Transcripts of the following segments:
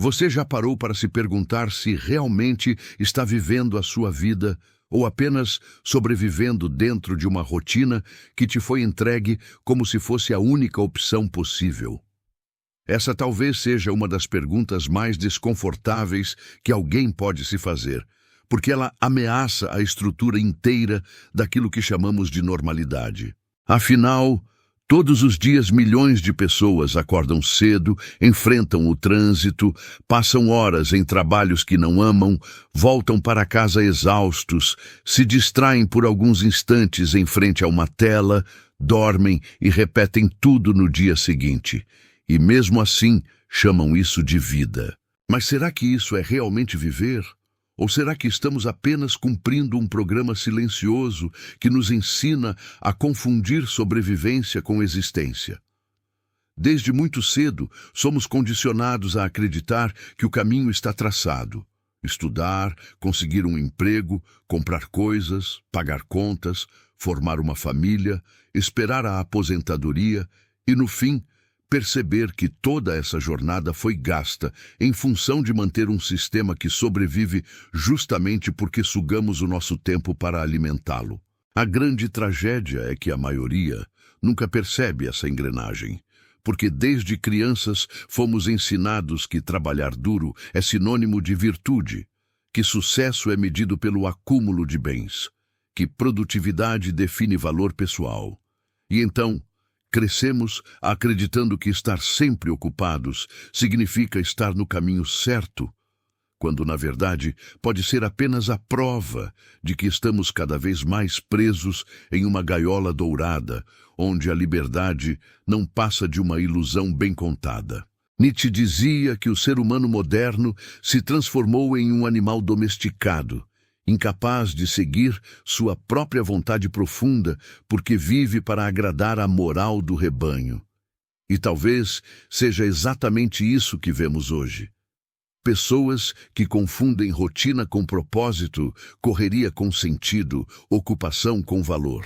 Você já parou para se perguntar se realmente está vivendo a sua vida ou apenas sobrevivendo dentro de uma rotina que te foi entregue como se fosse a única opção possível? Essa talvez seja uma das perguntas mais desconfortáveis que alguém pode se fazer, porque ela ameaça a estrutura inteira daquilo que chamamos de normalidade. Afinal, todos os dias milhões de pessoas acordam cedo, enfrentam o trânsito, passam horas em trabalhos que não amam, voltam para casa exaustos, se distraem por alguns instantes em frente a uma tela, dormem e repetem tudo no dia seguinte. E mesmo assim, chamam isso de vida. Mas será que isso é realmente viver? Ou será que estamos apenas cumprindo um programa silencioso que nos ensina a confundir sobrevivência com existência? Desde muito cedo, somos condicionados a acreditar que o caminho está traçado. Estudar, conseguir um emprego, comprar coisas, pagar contas, formar uma família, esperar a aposentadoria e, no fim, perceber que toda essa jornada foi gasta em função de manter um sistema que sobrevive justamente porque sugamos o nosso tempo para alimentá-lo. A grande tragédia é que a maioria nunca percebe essa engrenagem, porque desde crianças fomos ensinados que trabalhar duro é sinônimo de virtude, que sucesso é medido pelo acúmulo de bens, que produtividade define valor pessoal. E então, crescemos acreditando que estar sempre ocupados significa estar no caminho certo, quando, na verdade, pode ser apenas a prova de que estamos cada vez mais presos em uma gaiola dourada, onde a liberdade não passa de uma ilusão bem contada. Nietzsche dizia que o ser humano moderno se transformou em um animal domesticado, incapaz de seguir sua própria vontade profunda, porque vive para agradar a moral do rebanho. E talvez seja exatamente isso que vemos hoje. Pessoas que confundem rotina com propósito, correria com sentido, ocupação com valor.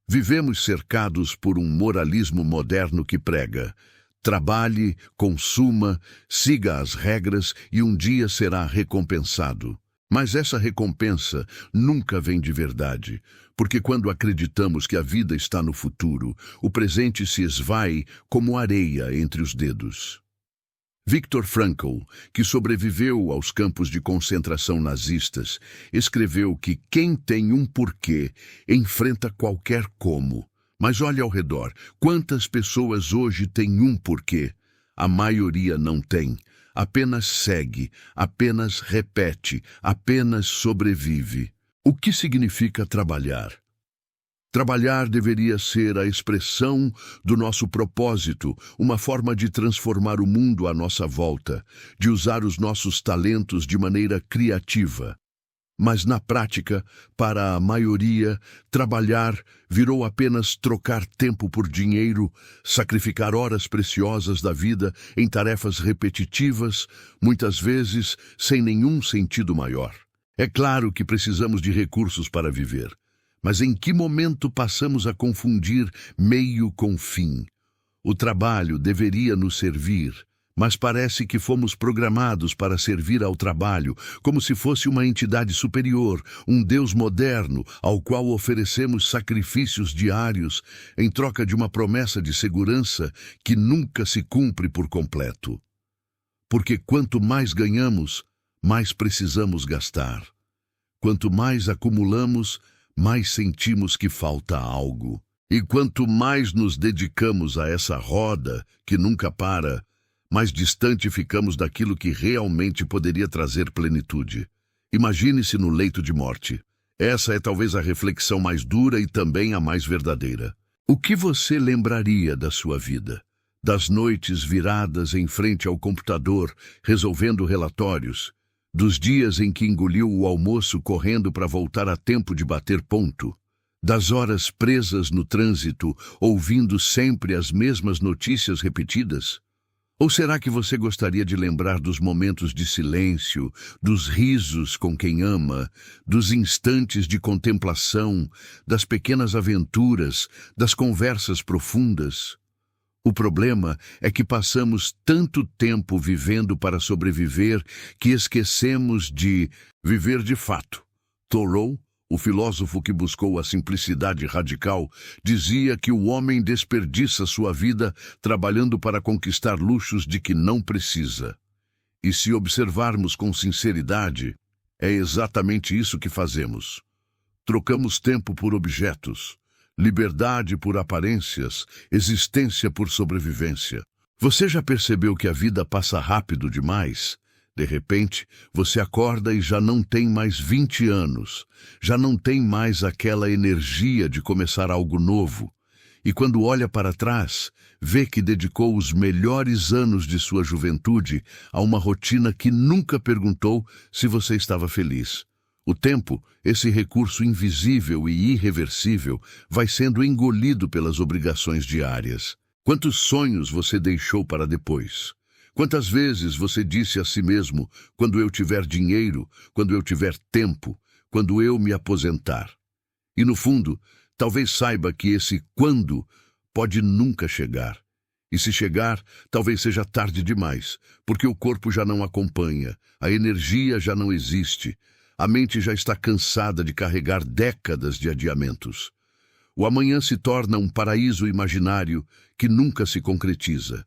Vivemos cercados por um moralismo moderno que prega: trabalhe, consuma, siga as regras e um dia será recompensado. Mas essa recompensa nunca vem de verdade, porque quando acreditamos que a vida está no futuro, o presente se esvai como areia entre os dedos. Viktor Frankl, que sobreviveu aos campos de concentração nazistas, escreveu que quem tem um porquê enfrenta qualquer como. Mas olhe ao redor, quantas pessoas hoje têm um porquê? A maioria não tem. Apenas segue, apenas repete, apenas sobrevive. O que significa trabalhar? Trabalhar deveria ser a expressão do nosso propósito, uma forma de transformar o mundo à nossa volta, de usar os nossos talentos de maneira criativa. Mas na prática, para a maioria, trabalhar virou apenas trocar tempo por dinheiro, sacrificar horas preciosas da vida em tarefas repetitivas, muitas vezes sem nenhum sentido maior. É claro que precisamos de recursos para viver, mas em que momento passamos a confundir meio com fim? O trabalho deveria nos servir, mas parece que fomos programados para servir ao trabalho, como se fosse uma entidade superior, um Deus moderno, ao qual oferecemos sacrifícios diários em troca de uma promessa de segurança que nunca se cumpre por completo. Porque quanto mais ganhamos, mais precisamos gastar. Quanto mais acumulamos, mais sentimos que falta algo. E quanto mais nos dedicamos a essa roda que nunca para, mais distante ficamos daquilo que realmente poderia trazer plenitude. Imagine-se no leito de morte. Essa é talvez a reflexão mais dura e também a mais verdadeira. O que você lembraria da sua vida? Das noites viradas em frente ao computador, resolvendo relatórios? Dos dias em que engoliu o almoço correndo para voltar a tempo de bater ponto? Das horas presas no trânsito, ouvindo sempre as mesmas notícias repetidas? Ou será que você gostaria de lembrar dos momentos de silêncio, dos risos com quem ama, dos instantes de contemplação, das pequenas aventuras, das conversas profundas? O problema é que passamos tanto tempo vivendo para sobreviver que esquecemos de viver de fato. Thoreau, o filósofo que buscou a simplicidade radical, dizia que o homem desperdiça sua vida trabalhando para conquistar luxos de que não precisa. E se observarmos com sinceridade, é exatamente isso que fazemos. Trocamos tempo por objetos, liberdade por aparências, existência por sobrevivência. Você já percebeu que a vida passa rápido demais? De repente, você acorda e já não tem mais 20 anos, já não tem mais aquela energia de começar algo novo. E quando olha para trás, vê que dedicou os melhores anos de sua juventude a uma rotina que nunca perguntou se você estava feliz. O tempo, esse recurso invisível e irreversível, vai sendo engolido pelas obrigações diárias. Quantos sonhos você deixou para depois? Quantas vezes você disse a si mesmo, quando eu tiver dinheiro, quando eu tiver tempo, quando eu me aposentar? E no fundo, talvez saiba que esse quando pode nunca chegar. E se chegar, talvez seja tarde demais, porque o corpo já não acompanha, a energia já não existe, a mente já está cansada de carregar décadas de adiamentos. O amanhã se torna um paraíso imaginário que nunca se concretiza,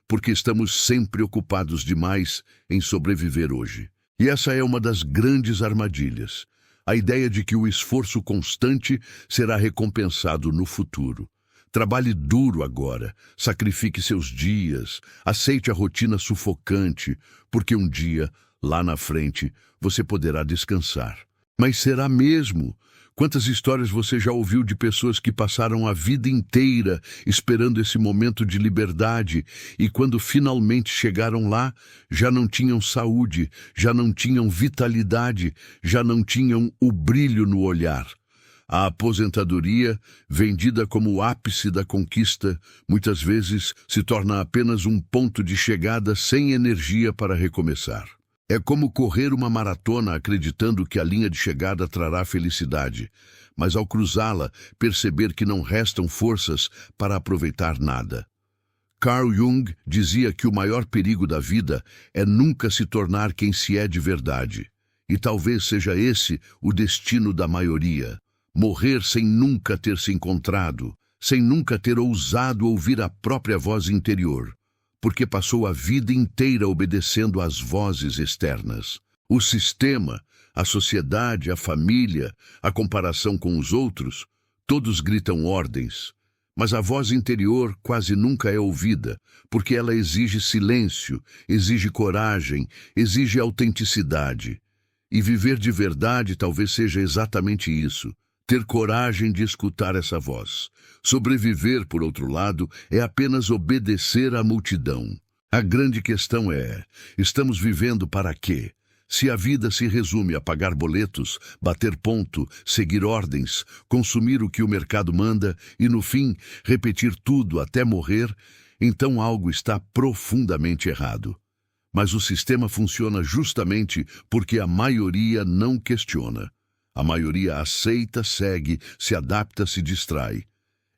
porque estamos sempre ocupados demais em sobreviver hoje. E essa é uma das grandes armadilhas, a ideia de que o esforço constante será recompensado no futuro. Trabalhe duro agora, sacrifique seus dias, aceite a rotina sufocante, porque um dia, lá na frente, você poderá descansar. Mas será mesmo? Quantas histórias você já ouviu de pessoas que passaram a vida inteira esperando esse momento de liberdade e quando finalmente chegaram lá, já não tinham saúde, já não tinham vitalidade, já não tinham o brilho no olhar? A aposentadoria, vendida como o ápice da conquista, muitas vezes se torna apenas um ponto de chegada sem energia para recomeçar. É como correr uma maratona acreditando que a linha de chegada trará felicidade, mas ao cruzá-la, perceber que não restam forças para aproveitar nada. Carl Jung dizia que o maior perigo da vida é nunca se tornar quem se é de verdade. E talvez seja esse o destino da maioria. Morrer sem nunca ter se encontrado, sem nunca ter ousado ouvir a própria voz interior, porque passou a vida inteira obedecendo às vozes externas. O sistema, a sociedade, a família, a comparação com os outros, todos gritam ordens, mas a voz interior quase nunca é ouvida, porque ela exige silêncio, exige coragem, exige autenticidade. E viver de verdade talvez seja exatamente isso. Ter coragem de escutar essa voz. Sobreviver, por outro lado, é apenas obedecer à multidão. A grande questão é, estamos vivendo para quê? Se a vida se resume a pagar boletos, bater ponto, seguir ordens, consumir o que o mercado manda e, no fim, repetir tudo até morrer, então algo está profundamente errado. Mas o sistema funciona justamente porque a maioria não questiona. A maioria aceita, segue, se adapta, se distrai.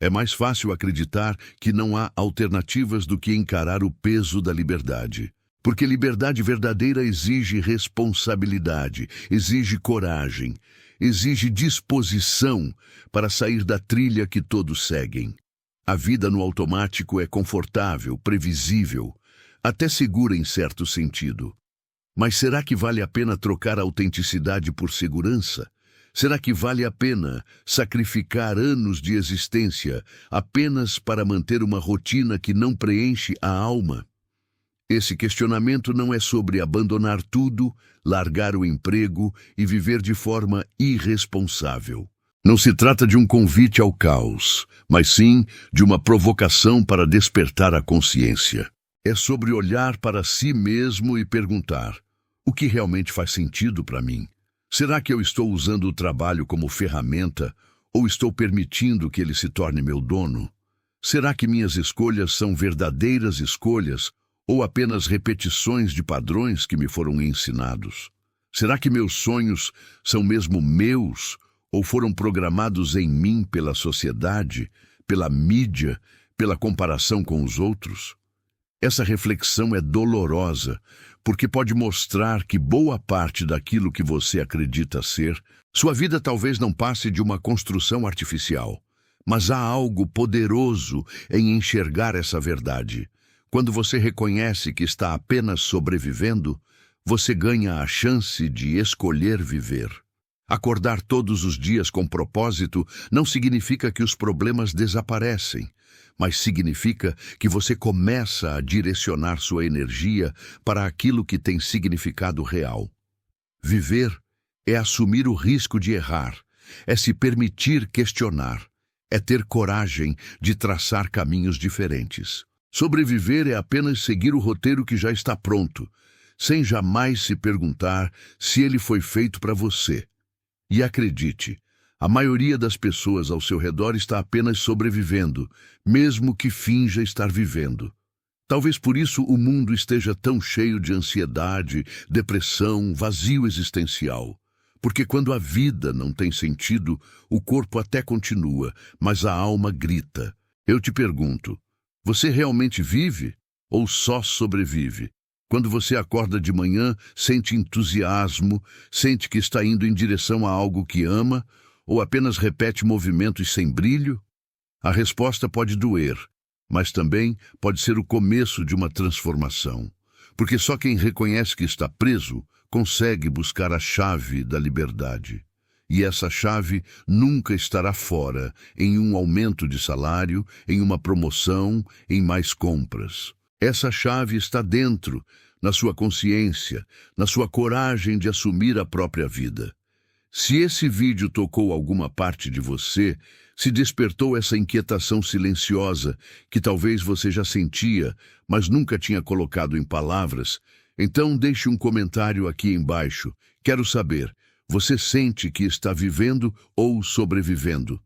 É mais fácil acreditar que não há alternativas do que encarar o peso da liberdade. Porque liberdade verdadeira exige responsabilidade, exige coragem, exige disposição para sair da trilha que todos seguem. A vida no automático é confortável, previsível, até segura em certo sentido. Mas será que vale a pena trocar a autenticidade por segurança? Será que vale a pena sacrificar anos de existência apenas para manter uma rotina que não preenche a alma? Esse questionamento não é sobre abandonar tudo, largar o emprego e viver de forma irresponsável. Não se trata de um convite ao caos, mas sim de uma provocação para despertar a consciência. É sobre olhar para si mesmo e perguntar: o que realmente faz sentido para mim? Será que eu estou usando o trabalho como ferramenta ou estou permitindo que ele se torne meu dono? Será que minhas escolhas são verdadeiras escolhas ou apenas repetições de padrões que me foram ensinados? Será que meus sonhos são mesmo meus ou foram programados em mim pela sociedade, pela mídia, pela comparação com os outros? Essa reflexão é dolorosa, porque pode mostrar que boa parte daquilo que você acredita ser, sua vida talvez não passe de uma construção artificial. Mas há algo poderoso em enxergar essa verdade. Quando você reconhece que está apenas sobrevivendo, você ganha a chance de escolher viver. Acordar todos os dias com propósito não significa que os problemas desaparecem, mas significa que você começa a direcionar sua energia para aquilo que tem significado real. Viver é assumir o risco de errar, é se permitir questionar, é ter coragem de traçar caminhos diferentes. Sobreviver é apenas seguir o roteiro que já está pronto, sem jamais se perguntar se ele foi feito para você. E acredite, a maioria das pessoas ao seu redor está apenas sobrevivendo, mesmo que finja estar vivendo. Talvez por isso o mundo esteja tão cheio de ansiedade, depressão, vazio existencial. Porque quando a vida não tem sentido, o corpo até continua, mas a alma grita. Eu te pergunto, você realmente vive ou só sobrevive? Quando você acorda de manhã, sente entusiasmo, sente que está indo em direção a algo que ama, ou apenas repete movimentos sem brilho? A resposta pode doer, mas também pode ser o começo de uma transformação. Porque só quem reconhece que está preso consegue buscar a chave da liberdade. E essa chave nunca estará fora, em um aumento de salário, em uma promoção, em mais compras. Essa chave está dentro, na sua consciência, na sua coragem de assumir a própria vida. Se esse vídeo tocou alguma parte de você, se despertou essa inquietação silenciosa que talvez você já sentia, mas nunca tinha colocado em palavras, então deixe um comentário aqui embaixo. Quero saber, você sente que está vivendo ou sobrevivendo?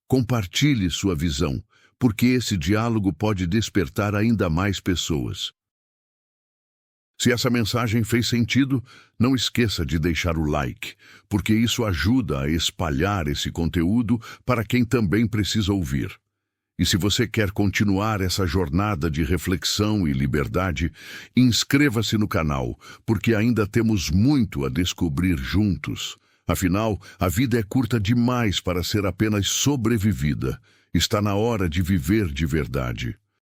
Compartilhe sua visão, porque esse diálogo pode despertar ainda mais pessoas. Se essa mensagem fez sentido, não esqueça de deixar o like, porque isso ajuda a espalhar esse conteúdo para quem também precisa ouvir. E se você quer continuar essa jornada de reflexão e liberdade, inscreva-se no canal, porque ainda temos muito a descobrir juntos. Afinal, a vida é curta demais para ser apenas sobrevivida. Está na hora de viver de verdade.